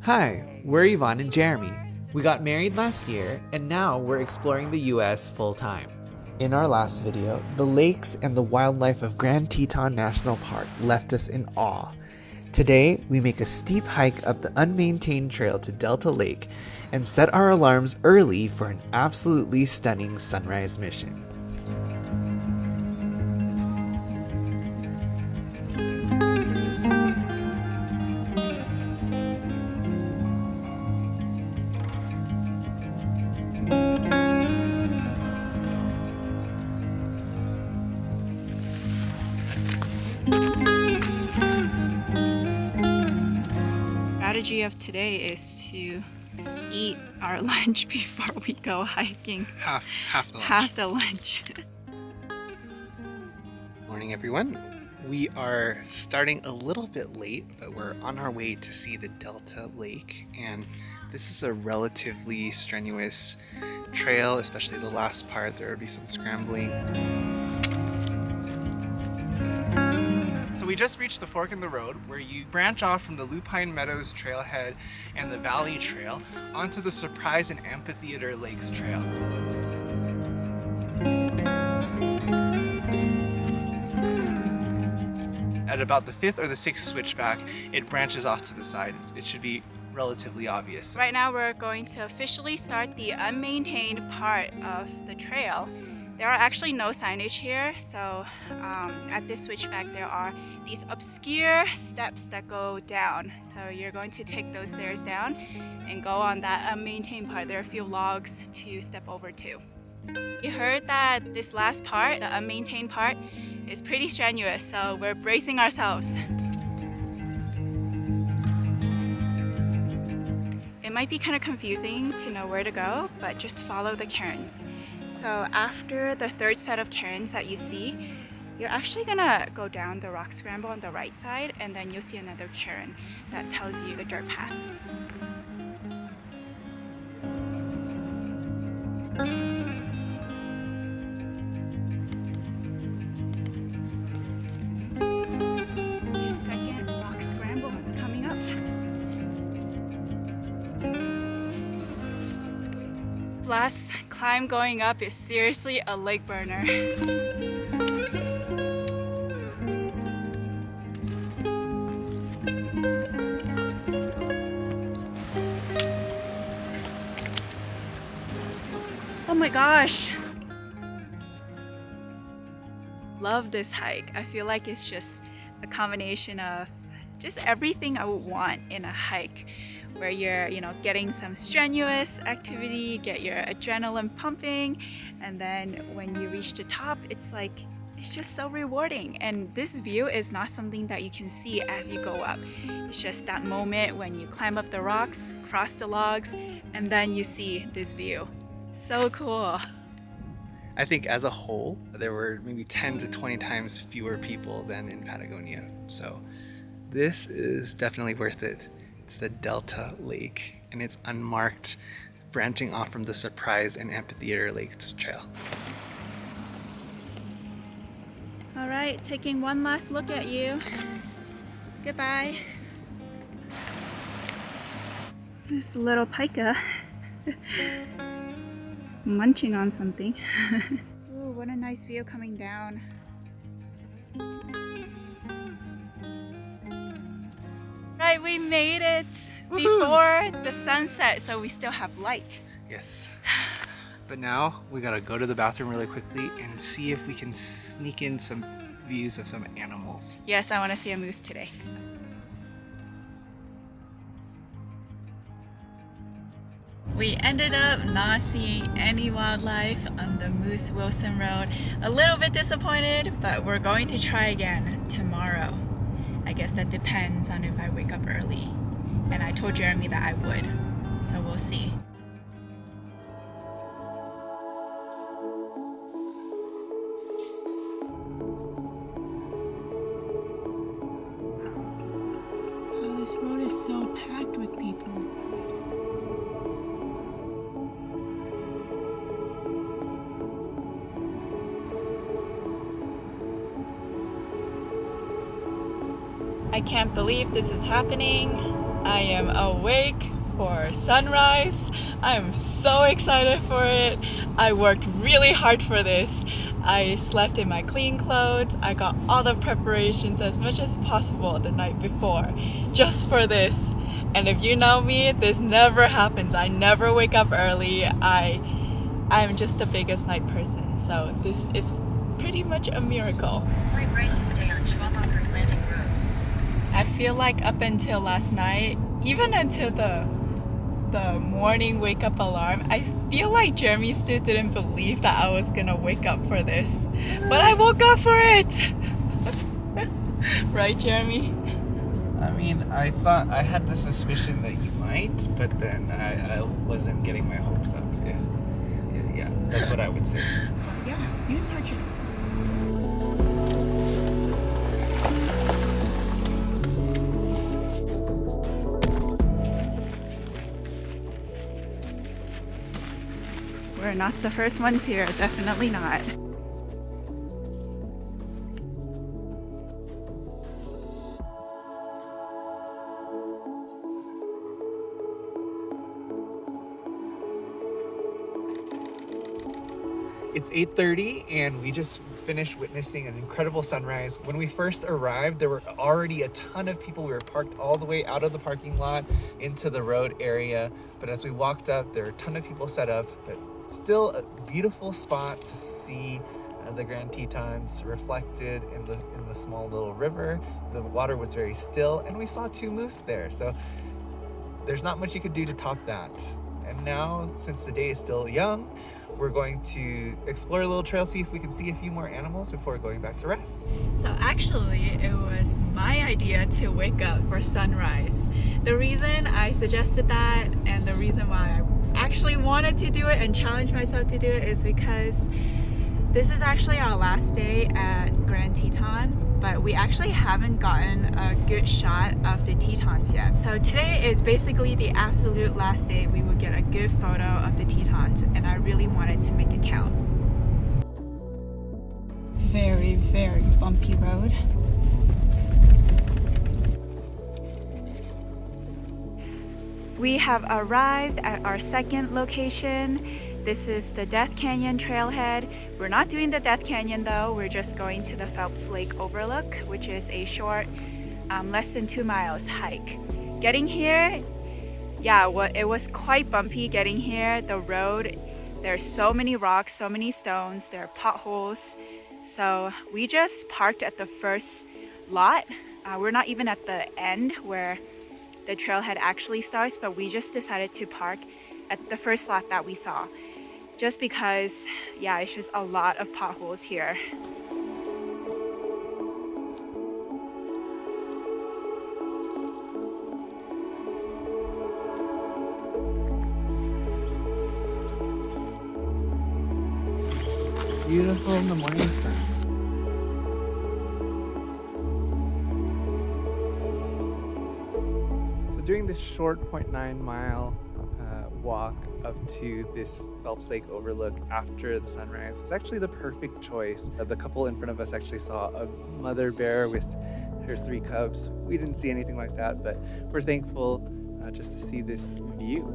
Hi, we're Yvonne and Jeremy. We got married last year and now we're exploring the US full time. In our last video, the lakes and the wildlife of Grand Teton National Park left us in awe. Today, we make a steep hike up the unmaintained trail to Delta Lake and set our alarms early for an absolutely stunning sunrise mission. Strategy of today is to eat our lunch before we go hiking. Half the lunch. Half the lunch. Morning, everyone. We are starting a little bit late, but we're on our way to see the Delta Lake, and this is a relatively strenuous trail, especially the last part. There will be some scrambling. So we just reached the fork in the road where you branch off from the Lupine Meadows Trailhead and the Valley Trail onto the Surprise and Amphitheater Lakes Trail. At about the 5th or the 6th switchback, it branches off to the side. It should be relatively obvious. Right now we're going to officially start the unmaintained part of the trail. There are actually no signage here, so at this switchback there are these obscure steps that go down. So you're going to take those stairs down and go on that unmaintained part. There are a few logs to step over to. We heard that this last part, the unmaintained part, is pretty strenuous, so we're bracing ourselves. It might be kind of confusing to know where to go, but just follow the cairns. So after the third set of cairns that you see, you're actually gonna go down the rock scramble on the right side, and then you'll see another cairn that tells you the dirt path. The second rock scramble is coming up. Last climb going up is seriously a leg burner. Oh my gosh! Love this hike. I feel like it's just a combination of just everything I would want in a hike, where you're, getting some strenuous activity, get your adrenaline pumping, and then when you reach the top, it's just so rewarding. And this view is not something that you can see as you go up. It's just that moment when you climb up the rocks, cross the logs, and then you see this view. So cool. I think as a whole, there were maybe 10 to 20 times fewer people than in Patagonia. So this is definitely worth it. It's the Delta Lake, and it's unmarked, branching off from the Surprise and Amphitheater Lakes Trail. All right, taking one last look at you. Goodbye. This little pika munching on something. Ooh, what a nice view coming down. Right, we made it before the sunset, so we still have light. Yes. But now we gotta go to the bathroom really quickly and see if we can sneak in some views of some animals. Yes, I want to see a moose today. We ended up not seeing any wildlife on the Moose Wilson Road. A little bit disappointed, but we're going to try again tomorrow. I guess that depends on if I wake up early. And I told Jeremy that I would, so we'll see. Oh, this road is so packed with people. I can't believe this is happening. I am awake for sunrise. I'm so excited for it. I worked really hard for this. I slept in my clean clothes. I got all the preparations as much as possible the night before just for this. And if you know me, this never happens. I never wake up early. I'm just the biggest night person. So this is pretty much a miracle. Slight right to stay on Schwabacher Landing Road. I feel like up until last night, even until the morning wake up alarm, I feel like Jeremy still didn't believe that I was gonna wake up for this. But I woke up for it! Right, Jeremy? I mean, I thought I had the suspicion that you might, but then I wasn't getting my hopes up. Yeah, that's what I would say. Yeah, you can park here. We're not the first ones here, definitely not. It's 8:30 and we just finished witnessing an incredible sunrise. When we first arrived, there were already a ton of people. We were parked all the way out of the parking lot into the road area. But as we walked up, there were a ton of people set up, but still a beautiful spot to see the Grand Tetons reflected in the small little river. The water was very still and we saw 2 moose there. So there's not much you could do to top that. And now, since the day is still young, we're going to explore a little trail, see if we can see a few more animals before going back to rest. So actually, it was my idea to wake up for sunrise. The reason I suggested that and the reason why I actually wanted to do it and challenge myself to do it is because this is actually our last day at Grand Teton, but we actually haven't gotten a good shot of the Tetons yet. So today is basically the absolute last day we would get a good photo of the Tetons, and I really wanted to make it count. Very, very bumpy road. We have arrived at our second location. This is the Death Canyon Trailhead. We're not doing the Death Canyon though, we're just going to the Phelps Lake Overlook, which is a short, less than 2 miles hike. Getting here, it was quite bumpy getting here. The road, there's so many rocks, so many stones, there are potholes. So we just parked at the first lot. We're not even at the end where the trailhead actually starts, but we just decided to park at the first lot that we saw. Just because, it's just a lot of potholes here. Beautiful in the morning sun. So doing this short 0.9 mile walk up to this Phelps Lake Overlook after the sunrise was actually the perfect choice. The couple in front of us actually saw a mother bear with her 3 cubs. We didn't see anything like that, but we're thankful just to see this view.